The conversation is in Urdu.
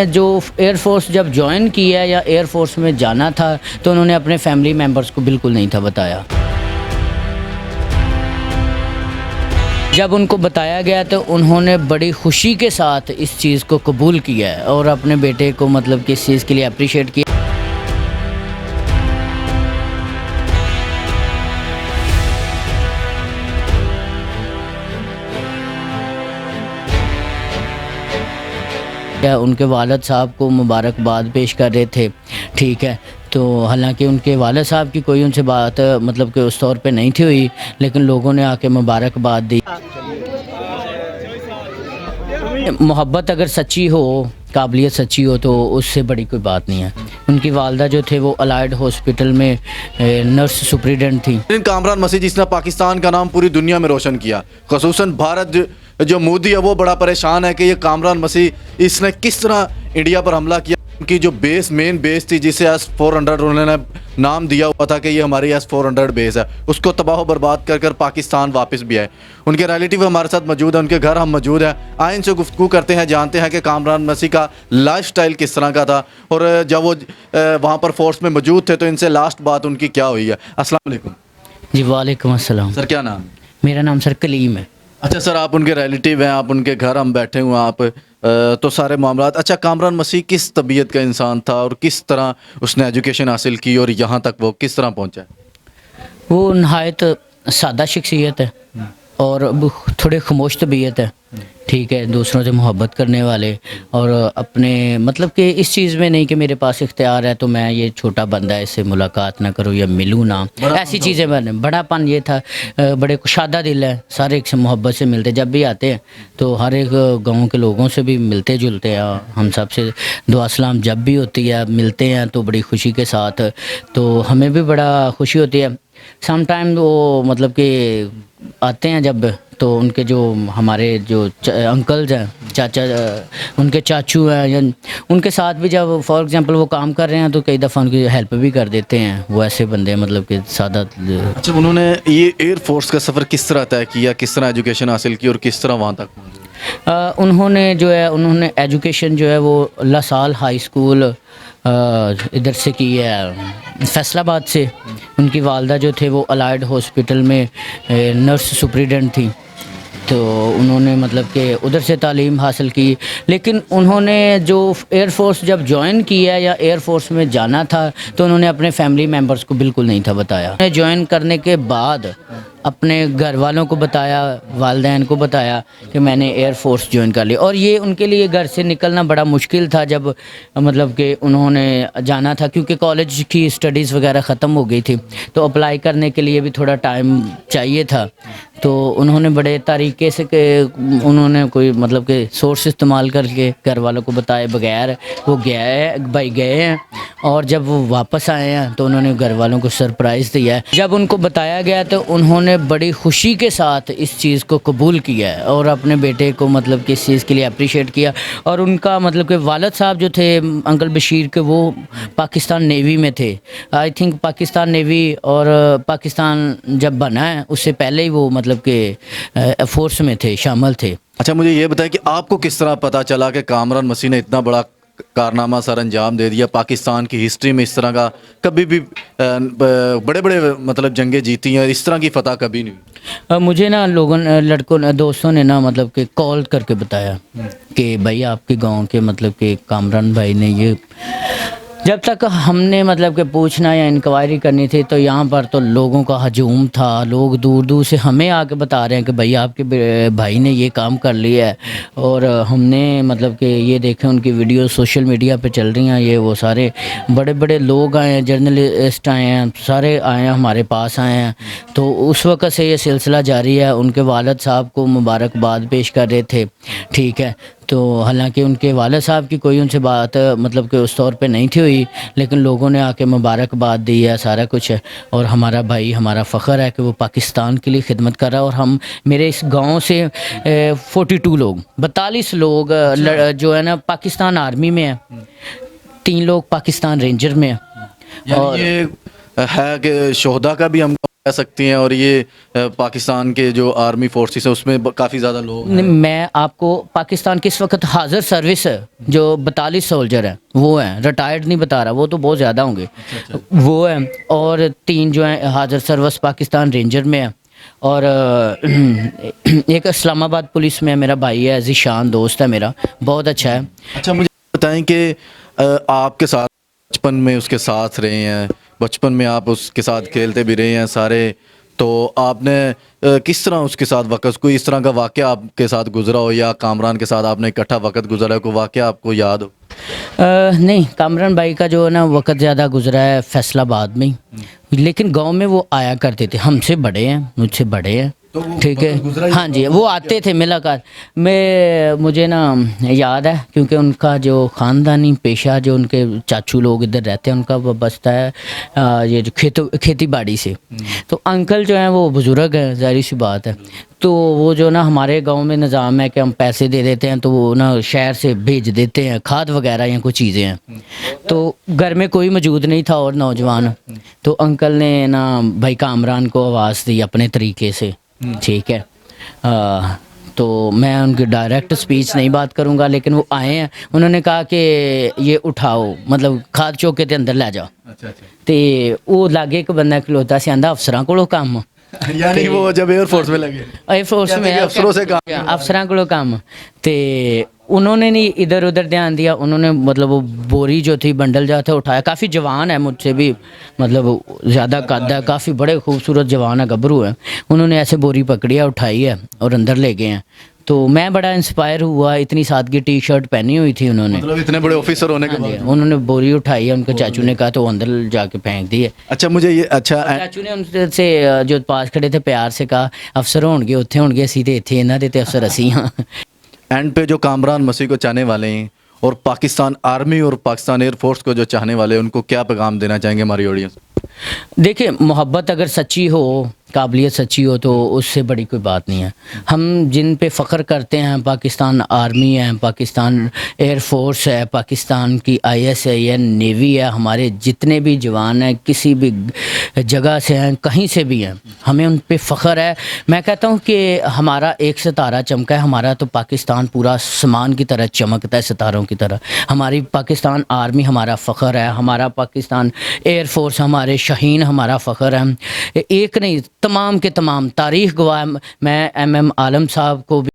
جو ایئر فورس جب جوائن کیا یا ایئر فورس میں جانا تھا تو انہوں نے اپنے فیملی ممبرس کو بالکل نہیں تھا بتایا. جب ان کو بتایا گیا تو انہوں نے بڑی خوشی کے ساتھ اس چیز کو قبول کیا ہے اور اپنے بیٹے کو مطلب کہ اس چیز کے لیے اپریشیٹ کیا. ان کے والد صاحب کو مبارکباد پیش کر رہے تھے. ٹھیک ہے، تو حالانکہ ان کے والد صاحب کی کوئی ان سے بات مطلب کہ اس طور پہ نہیں تھی ہوئی، لیکن لوگوں نے آ کے مبارکباد دی. محبت اگر سچی ہو، قابلیت سچی ہو تو اس سے بڑی کوئی بات نہیں ہے. ان کی والدہ جو تھے وہ الائڈ ہاسپٹل میں نرس سپریڈنٹ تھیں. کامران مسیح جس نے پاکستان کا نام پوری دنیا میں روشن کیا، خصوصاً بھارت جو مودی ہے وہ بڑا پریشان ہے کہ یہ کامران مسیح اس نے کس طرح انڈیا پر حملہ کیا. ان کی جو مین بیس تھی جسے S-400 انہوں نے نام دیا ہوا تھا کہ یہ ہماری S-400 بیس ہے، اس کو تباہ و برباد کر کر پاکستان واپس بھی آئے. ان کے ریلیٹیو ہمارے ساتھ موجود ہیں، ان کے گھر ہم موجود ہیں. آئیں ان سے گفتگو کرتے ہیں، جانتے ہیں کہ کامران مسیح کا لائف سٹائل کس طرح کا تھا اور جب وہ وہاں پر فورس میں موجود تھے تو ان سے لاسٹ بات ان کی کیا ہوئی ہے. السلام علیکم. جی وعلیکم السلام. سر کیا نام؟ میرا نام سر کلیم ہے. اچھا سر، آپ ان کے ریلیٹیو ہیں، آپ ان کے گھر ہم بیٹھے ہوئے ہیں، آپ تو سارے معاملات. اچھا، کامران مسیح کس طبیعت کا انسان تھا اور کس طرح اس نے ایجوکیشن حاصل کی اور یہاں تک وہ کس طرح پہنچا؟ وہ نہایت سادہ شخصیت ہے اور تھوڑے خاموش طبیعت ہے. ٹھیک ہے، دوسروں سے محبت کرنے والے اور اپنے مطلب کہ اس چیز میں نہیں کہ میرے پاس اختیار ہے تو میں یہ چھوٹا بندہ ہے اس سے ملاقات نہ کروں یا ملوں نہ، ایسی چیزیں. بڑا پن یہ تھا، بڑے کشادہ دل ہے، سارے ایک سے محبت سے ملتے. جب بھی آتے ہیں تو ہر ایک گاؤں کے لوگوں سے بھی ملتے جلتے ہیں. ہم سب سے دعا سلام جب بھی ہوتی ہے، ملتے ہیں تو بڑی خوشی کے ساتھ، تو ہمیں بھی بڑا خوشی ہوتی ہے. سم ٹائم وہ مطلب کہ آتے ہیں جب تو ان کے جو ہمارے جو انکلز ہیں، چاچا، ان کے چاچو ہیں، یا ان کے ساتھ بھی جب فار ایگزامپل وہ کام کر رہے ہیں تو کئی دفعہ ان کی ہیلپ بھی کر دیتے ہیں. وہ ایسے بندے مطلب کہ سادہ. اچھا، انہوں نے یہ ایئر فورس کا سفر کس طرح طے کیا، کس طرح ایجوکیشن حاصل کی اور کس طرح وہاں تک پہنچے؟ انہوں نے ایجوکیشن جو ہے وہ لاسال ہائی اسکول ادھر سے کی ہے، فیصل آباد سے. ان کی والدہ جو تھے وہ الائڈ ہاسپٹل میں نرس سپریڈنٹ تھیں، تو انہوں نے مطلب کہ ادھر سے تعلیم حاصل کی. لیکن انہوں نے جو ایئر فورس جب جوائن کیا یا ایئر فورس میں جانا تھا تو انہوں نے اپنے فیملی ممبرس کو بالکل نہیں تھا بتایا. جوائن کرنے کے بعد اپنے گھر والوں کو بتایا، والدین کو بتایا کہ میں نے ایئر فورس جوائن کر لی. اور یہ ان کے لیے گھر سے نکلنا بڑا مشکل تھا جب مطلب کہ انہوں نے جانا تھا، کیونکہ کالج کی اسٹڈیز وغیرہ ختم ہو گئی تھی تو اپلائی کرنے کے لیے بھی تھوڑا ٹائم چاہیے تھا. تو انہوں نے بڑے طریقے سے کہ انہوں نے کوئی مطلب کہ سورس استعمال کر کے گھر والوں کو بتائے بغیر وہ گئے ہیں. اور جب وہ واپس آئے ہیں تو انہوں نے گھر والوں کو سرپرائز دیا ہے. جب ان کو بتایا گیا تو انہوں نے بڑی خوشی کے ساتھ اس چیز کو قبول کیا ہے اور اپنے بیٹے کو مطلب کہ اس چیز کے لیے اپریشیٹ کیا. اور ان کا مطلب کہ والد صاحب جو تھے انکل بشیر کے، وہ پاکستان نیوی میں تھے. آئی تھنک پاکستان نیوی اور پاکستان جب بنا ہے اس سے پہلے ہی وہ مطلب کہ فورس میں تھے، شامل تھے. اچھا، مجھے یہ بتائیں کہ آپ کو کس طرح پتہ چلا کہ کامران مسیح نے اتنا بڑا کارنامہ سر انجام دے دیا؟ پاکستان کی ہسٹری میں اس طرح کا کبھی بھی بڑے مطلب جنگیں جیتی ہیں، اس طرح کی فتح کبھی نہیں ہوئی. مجھے نا دوستوں نے نا مطلب کہ کال کر کے بتایا کہ بھائی آپ کے گاؤں کے مطلب کہ کامران بھائی نے یہ. جب تک ہم نے مطلب کہ پوچھنا یا انکوائری کرنی تھی تو یہاں پر تو لوگوں کا ہجوم تھا. لوگ دور دور سے ہمیں آ کے بتا رہے ہیں کہ بھائی آپ کے بھائی نے یہ کام کر لیا ہے. اور ہم نے مطلب کہ یہ دیکھیں ان کی ویڈیو سوشل میڈیا پہ چل رہی ہیں. یہ وہ سارے بڑے لوگ آئے ہیں، جرنلسٹ آئے ہیں، سارے آئے ہیں، ہمارے پاس آئے ہیں. تو اس وقت سے یہ سلسلہ جاری ہے. ان کے والد صاحب کو مبارکباد پیش کر رہے تھے. ٹھیک ہے، تو حالانکہ ان کے والد صاحب کی کوئی ان سے بات مطلب کہ اس طور پہ نہیں تھی ہوئی، لیکن لوگوں نے آ کے مبارکباد دی ہے، سارا کچھ ہے. اور ہمارا بھائی، ہمارا فخر ہے کہ وہ پاکستان کے لیے خدمت کر رہا ہے. اور ہم میرے اس گاؤں سے 42 لوگ، 42 لوگ جو ہے نا پاکستان آرمی میں ہیں، 3 لوگ پاکستان رینجر میں ہیں. اور یہ ہے کہ شہدا کا بھی ہم کہہ سکتی ہیں اور یہ پاکستان کے جو آرمی فورسز ہیں اس میں کافی زیادہ لوگ ہیں. میں آپ کو پاکستان کی اس وقت حاضر سروس ہے جو 42 سولجر ہیں وہ ہیں, ریٹائرڈ نہیں بتا رہا, وہ تو بہت زیادہ ہوں گے, وہ ہیں, اور 3 جو ہیں حاضر سروس پاکستان رینجر میں ہیں, اور ایک اسلام آباد پولیس میں میرا بھائی ہے, ذیشان دوست ہے میرا, بہت اچھا ہے. اچھا مجھے بتائیں کہ آپ کے ساتھ بچپن میں اس کے ساتھ رہے ہیں, بچپن میں آپ اس کے ساتھ کھیلتے بھی رہے ہیں سارے, تو آپ نے کس طرح اس کے ساتھ وقت, کوئی اس طرح کا واقعہ آپ کے ساتھ گزرا ہو یا کامران کے ساتھ آپ نے اکٹھا وقت گزرا ہے, کوئی واقعہ آپ کو یاد ہو؟ نہیں, کامران بھائی کا جو ہے نا وقت زیادہ گزرا ہے فیصل آباد میں ہی, لیکن گاؤں میں وہ آیا کرتے تھے, ہم سے بڑے ہیں, مجھ سے بڑے ہیں, ٹھیک ہے, ہاں جی, وہ آتے تھے ملاقات میں. مجھے نا یاد ہے کیونکہ ان کا جو خاندانی پیشہ, جو ان کے چاچو لوگ ادھر رہتے ہیں, ان کا وابستہ ہے یہ جو کھیتی باڑی سے. تو انکل جو ہیں وہ بزرگ ہیں, ظاہری سی بات ہے, تو وہ جو نا ہمارے گاؤں میں نظام ہے کہ ہم پیسے دے دیتے ہیں تو وہ نا شہر سے بھیج دیتے ہیں, کھاد وغیرہ یا کچھ چیزیں ہیں. تو گھر میں کوئی موجود نہیں تھا اور نوجوان, تو انکل نے نا بھائی کامران کو آواز دی اپنے طریقے سے, ٹھیک ہے. تو میں ان کی ڈائریکٹ سپیچ نہیں بات کروں گا, لیکن وہ آئے ہیں, انہوں نے کہا کہ یہ اٹھاؤ, مطلب کھاد چوکے تے اندر لے جاؤ. تے وہ لاگے ایک بندہ کھلوتا سی, آندا افسراں کولوں کم, یعنی وہ جب ایئر فورس میں لگے, ایئر فورس میں افسروں سے کام, افسراں کولوں کم, تے انہوں نے نہیں ادھر ادھر دھیان دیا. انہوں نے مطلب وہ بوری جو تھی بنڈل جا تھا اٹھایا, کافی جوان ہے, مجھ سے بھی مطلب زیادہ قد ہے, کافی بڑے خوبصورت جوان ہے, گبرو ہے. انہوں نے ایسے بوری پکڑی ہے, اٹھائی ہے اور اندر لے گئے ہیں. تو میں بڑا انسپائر ہوا, اتنی سادگی ٹی شرٹ پہنی ہوئی تھی انہوں نے, مطلب اتنے بڑے آفیسر ہونے کے بعد انہوں نے بوری اٹھائی ہے, ان کے چاچو نے کہا تو وہ اندر جا کے پھینک دی ہے. اچھا مجھے یہ چاچو نے ان سے جو پاس کھڑے تھے پیار سے کہا افسر ہون گے اتنے ہون گے, اسی تے اتنے انہاں دے تے افسر اسی ہاں. اینڈ پہ جو کامران مسیح کو چاہنے والے ہیں اور پاکستان آرمی اور پاکستان ایئر فورس کو جو چاہنے والے ہیں, ان کو کیا پیغام دینا چاہیں گے ہماری آڈینس؟ دیکھیں, محبت اگر سچی ہو, قابلیت سچی ہو, تو اس سے بڑی کوئی بات نہیں ہے. ہم جن پہ فخر کرتے ہیں, پاکستان آرمی ہے, پاکستان ایئر فورس ہے, پاکستان کی IS ہے یا نیوی ہے, ہمارے جتنے بھی جوان ہیں کسی بھی جگہ سے ہیں, کہیں سے بھی ہیں, ہمیں ان پہ فخر ہے. میں کہتا ہوں کہ ہمارا ایک ستارہ چمکا ہے, ہمارا تو پاکستان پورا سمان کی طرح چمکتا ہے, ستاروں کی طرح. ہماری پاکستان آرمی ہمارا فخر ہے, ہمارا پاکستان ایئر فورس, ہمارے شاہین ہمارا فخر ہے. ایک نہیں, تمام کے تمام تاریخ گواہ. میں MM عالم صاحب کو بھی